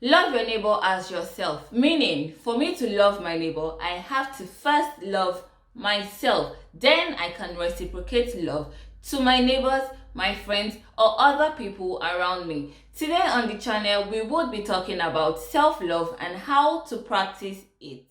Love your neighbor as yourself. Meaning, for me to love my neighbor, I have to first love myself. Then I can reciprocate love to my neighbors, my friends, or other people around me. Today on the channel, we would be talking about self-love and how to practice it.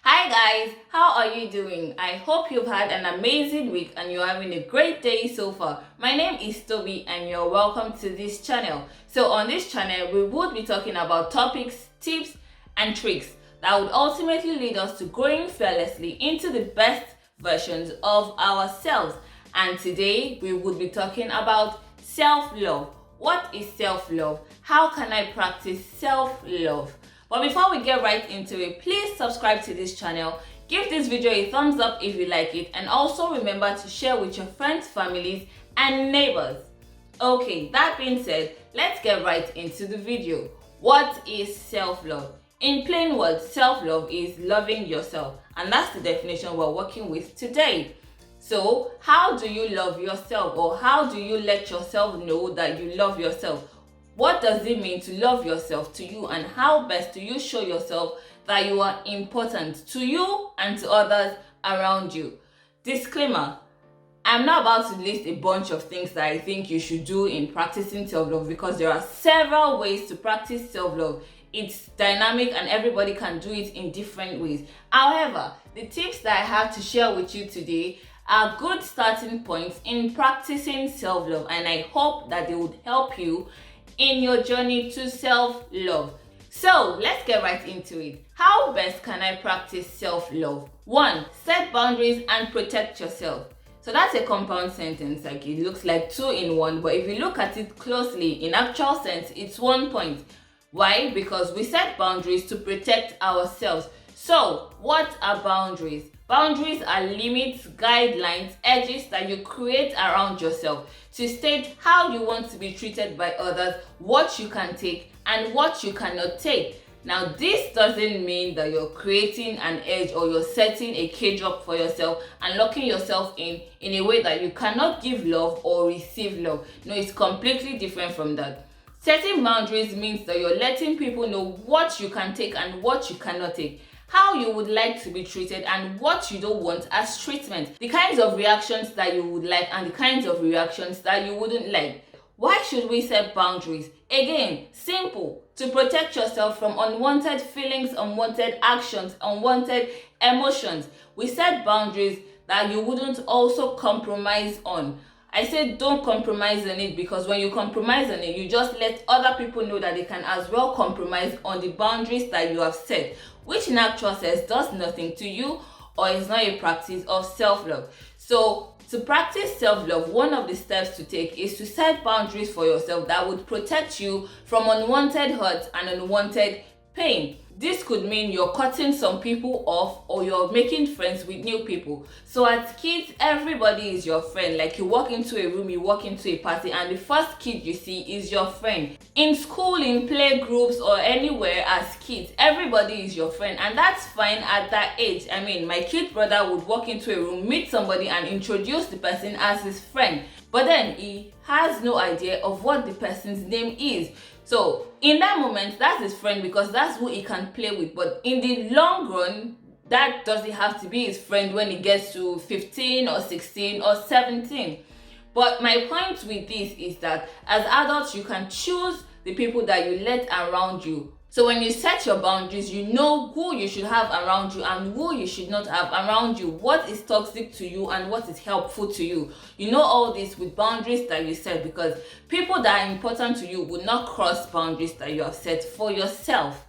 Hi guys, how are you doing? I hope you've had an amazing week and you're having a great day so far. My name is Toby and you're welcome to this channel. So on this channel, we would be talking about topics, tips, and tricks that would ultimately lead us to growing fearlessly into the best versions of ourselves. And today, we would be talking about self-love. What is self-love? How can I practice self-love? But before we get right into it, please subscribe to this channel, give this video a thumbs up if you like it, and also remember to share with your friends, families, and neighbors. Okay, that being said, let's get right into the video. What is self-love? In plain words, self-love is loving yourself, and that's the definition we're working with today. So, how do you love yourself, or how do you let yourself know that you love yourself? What does it mean to love yourself to you, and how best do you show yourself that you are important to you and to others around you? Disclaimer, I'm not about to list a bunch of things that I think you should do in practicing self-love because there are several ways to practice self-love. It's dynamic and everybody can do it in different ways. However, the tips that I have to share with you today are good starting points in practicing self-love, and I hope that they would help you in your journey to self-love. So let's get right into it. How best can I practice self-love? 1. Set boundaries and protect yourself. So that's a compound sentence, like it looks like 2 in 1, but if you look at it closely, in actual sense, it's 1 point. Why? Because we set boundaries to protect ourselves. So what are boundaries? Boundaries are limits, guidelines, edges that you create around yourself to state how you want to be treated by others, what you can take, and what you cannot take. Now, this doesn't mean that you're creating an edge or you're setting a cage up for yourself and locking yourself in a way that you cannot give love or receive love. No, it's completely different from that. Setting boundaries means that you're letting people know what you can take and what you cannot take, how you would like to be treated, and what you don't want as treatment, the kinds of reactions that you would like and the kinds of reactions that you wouldn't like. Why should we set boundaries? Again, simple. To protect yourself from unwanted feelings, unwanted actions, unwanted emotions. We set boundaries that you wouldn't also compromise on. I said don't compromise on it because when you compromise on it, you just let other people know that they can as well compromise on the boundaries that you have set, which in actual sense does nothing to you or is not a practice of self-love. So to practice self-love, one of the steps to take is to set boundaries for yourself that would protect you from unwanted hurt and unwanted pain. This could mean you're cutting some people off or you're making friends with new people. So as kids, everybody is your friend. Like you walk into a room, you walk into a party, and the first kid you see is your friend. In school, in play groups, or anywhere as kids, everybody is your friend, and that's fine at that age. I mean, my kid brother would walk into a room, meet somebody, and introduce the person as his friend. But then he has no idea of what the person's name is. So in that moment, that's his friend because that's who he can play with. But in the long run, that doesn't have to be his friend when he gets to 15 or 16 or 17. But my point with this is that as adults, you can choose the people that you let around you. So when you set your boundaries, you know who you should have around you and who you should not have around you, what is toxic to you and what is helpful to you. You know all this with boundaries that you set because people that are important to you will not cross boundaries that you have set for yourself.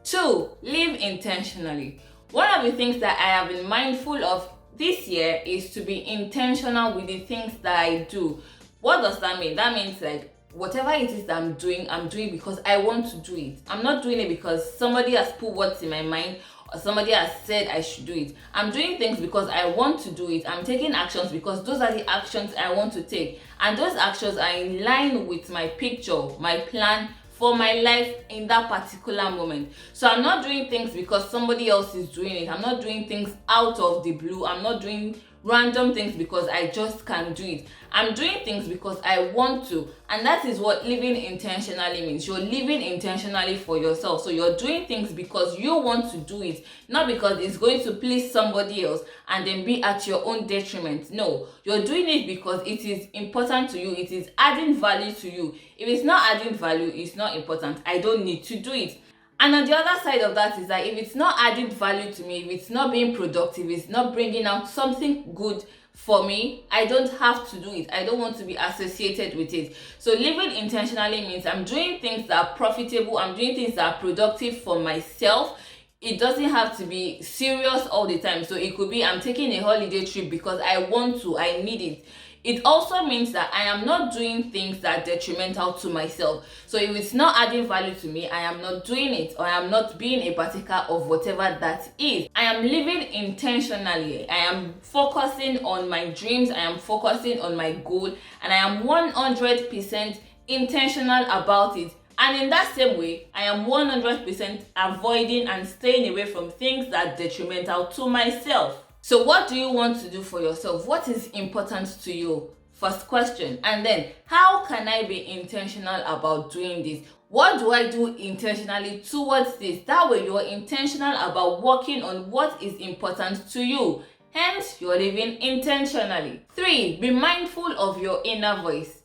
2. Live intentionally. One of the things that I have been mindful of this year is to be intentional with the things that I do. What does that mean? That means like whatever it is that I'm doing because I want to do it. I'm not doing it because somebody has put words in my mind or somebody has said I should do it. I'm doing things because I want to do it. I'm taking actions because those are the actions I want to take. And those actions are in line with my picture, my plan for my life in that particular moment. So I'm not doing things because somebody else is doing it. I'm not doing things out of the blue. I'm not doing random things because I just can't do it. I'm doing things because I want to, and that is what living intentionally means. You're living intentionally for yourself. So you're doing things because you want to do it, not because it's going to please somebody else and then be at your own detriment. No, you're doing it because it is important to you. It is adding value to you. If it's not adding value, it's not important. I don't need to do it. And on the other side of that is that if it's not adding value to me, if it's not being productive, it's not bringing out something good for me, I don't have to do it. I don't want to be associated with it. So living intentionally means I'm doing things that are profitable, I'm doing things that are productive for myself. It doesn't have to be serious all the time. So it could be I'm taking a holiday trip because I want to, I need it. It also means that I am not doing things that are detrimental to myself. So if it's not adding value to me, I am not doing it, or I am not being a partaker of whatever that is. I am living intentionally. I am focusing on my dreams. I am focusing on my goal, and I am 100% intentional about it. And in that same way, I am 100% avoiding and staying away from things that are detrimental to myself. So what do you want to do for yourself? What is important to you? First question. And then, how can I be intentional about doing this? What do I do intentionally towards this? That way you're intentional about working on what is important to you. Hence, you're living intentionally. 3, be mindful of your inner voice.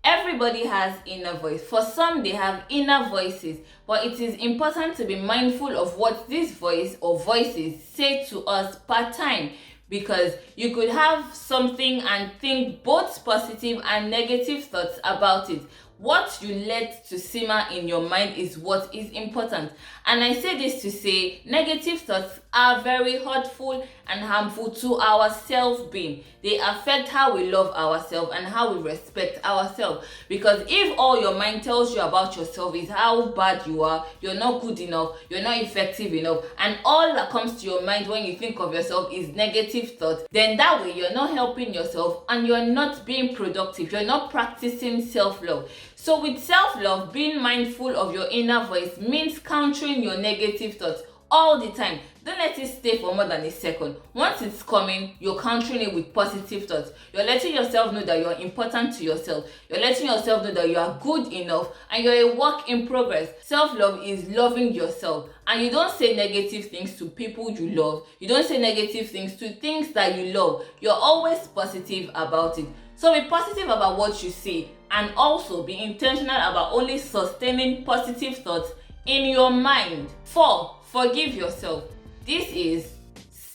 Everybody has inner voice. For some, they have inner voices, but it is important to be mindful of what this voice or voices say to us per time, because you could have something and think both positive and negative thoughts about it. What you let to simmer in your mind is what is important. And I say this to say negative thoughts are very hurtful and harmful to our self-being. They affect how we love ourselves and how we respect ourselves. Because if all your mind tells you about yourself is how bad you are, you're not good enough, you're not effective enough, and all that comes to your mind when you think of yourself is negative thoughts, then that way you're not helping yourself and you're not being productive. You're not practicing self-love. So with self-love, being mindful of your inner voice means countering your negative thoughts all the time. Don't let it stay for more than a second. Once it's coming, you're countering it with positive thoughts. You're letting yourself know that you're important to yourself. You're letting yourself know that you are good enough and you're a work in progress. Self-love is loving yourself. And you don't say negative things to people you love. You don't say negative things to things that you love. You're always positive about it. So be positive about what you say, and also be intentional about only sustaining positive thoughts in your mind. 4, forgive yourself. This is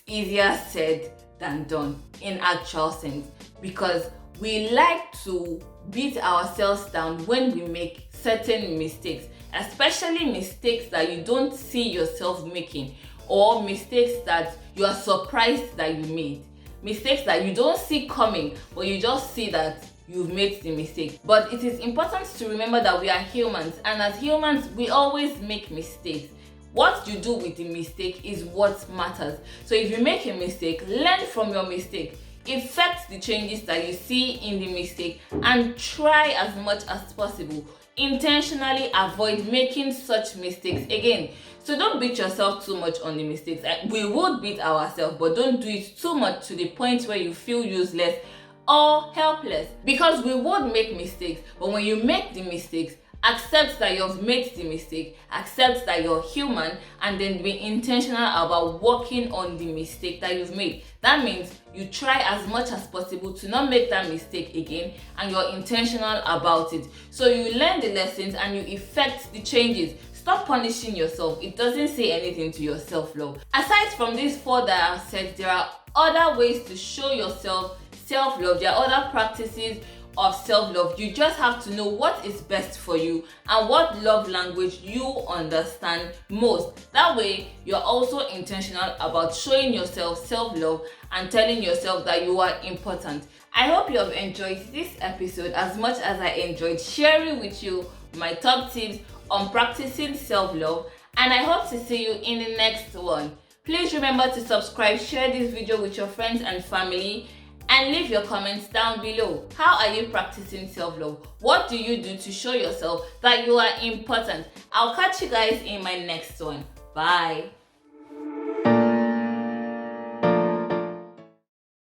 easier said than done in actual sense, because we like to beat ourselves down when we make certain mistakes, especially mistakes that you don't see yourself making, or mistakes that you are surprised that you made. Mistakes that you don't see coming, but you just see that you've made the mistake. But it is important to remember that we are humans, and as humans, we always make mistakes. What you do with the mistake is what matters. So if you make a mistake, learn from your mistake. Effect the changes that you see in the mistake, and try as much as possible intentionally avoid making such mistakes again. So don't beat yourself too much on the mistakes. We would beat ourselves, but don't do it too much to the point where you feel useless or helpless, because we would make mistakes. But when you make the mistakes, accept that you've made the mistake, accept that you're human, and then be intentional about working on the mistake that you've made. That means you try as much as possible to not make that mistake again, and you're intentional about it. So you learn the lessons and you effect the changes. Stop punishing yourself. It doesn't say anything to your self-love. Aside from these 4 that I've said, there are other ways to show yourself self-love. There are other practices of self-love. You just have to know what is best for you and what love language you understand most. That way, you're also intentional about showing yourself self-love and telling yourself that you are important. I hope you have enjoyed this episode as much as I enjoyed sharing with you my top tips on practicing self-love, and I hope to see you in the next one. Please remember to subscribe, share this video with your friends and family, and leave your comments down below. How are you practicing self-love? What do you do to show yourself that you are important? I'll catch you guys in my next one. Bye.